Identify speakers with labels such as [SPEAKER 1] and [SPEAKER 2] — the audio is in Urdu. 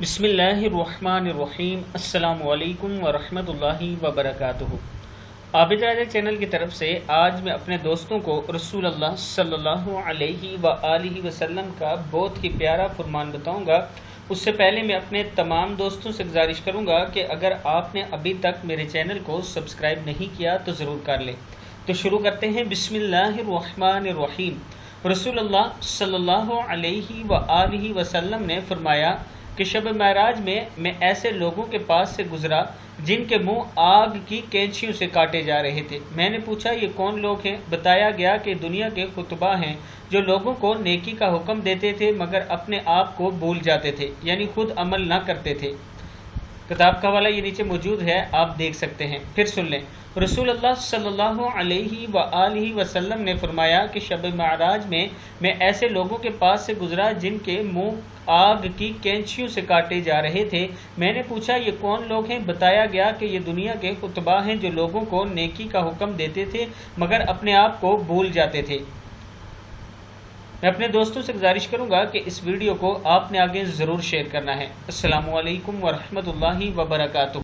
[SPEAKER 1] بسم اللہ الرحمن الرحیم۔ السلام علیکم ورحمۃ اللہ وبرکاتہ۔ عابد راجہ چینل کی طرف سے آج میں اپنے دوستوں کو رسول اللہ صلی اللہ علیہ وآلہ وسلم کا بہت ہی پیارا فرمان بتاؤں گا۔ اس سے پہلے میں اپنے تمام دوستوں سے گزارش کروں گا کہ اگر آپ نے ابھی تک میرے چینل کو سبسکرائب نہیں کیا تو ضرور کر لیں۔ تو شروع کرتے ہیں۔ بسم اللہ الرحمن الرحیم۔ رسول اللہ صلی اللہ علیہ وآلہ وسلم نے فرمایا کہ شب معراج میں ایسے لوگوں کے پاس سے گزرا جن کے منہ آگ کی کینچیوں سے کاٹے جا رہے تھے۔ میں نے پوچھا یہ کون لوگ ہیں؟ بتایا گیا کہ دنیا کے خطباء ہیں جو لوگوں کو نیکی کا حکم دیتے تھے مگر اپنے آپ کو بھول جاتے تھے، یعنی خود عمل نہ کرتے تھے۔ کتاب کا حوالہ یہ نیچے موجود ہے، آپ دیکھ سکتے ہیں۔ پھر سن لیں۔ رسول اللہ صلی اللہ علیہ وآلہ وسلم نے فرمایا کہ شب معراج میں ایسے لوگوں کے پاس سے گزرا جن کے منہ آگ کی کینچیوں سے کاٹے جا رہے تھے۔ میں نے پوچھا یہ کون لوگ ہیں؟ بتایا گیا کہ یہ دنیا کے خطباء ہیں جو لوگوں کو نیکی کا حکم دیتے تھے مگر اپنے آپ کو بھول جاتے تھے۔ میں اپنے دوستوں سے گزارش کروں گا کہ اس ویڈیو کو آپ نے آگے ضرور شیئر کرنا ہے۔ السلام علیکم ورحمۃ اللہ وبرکاتہ۔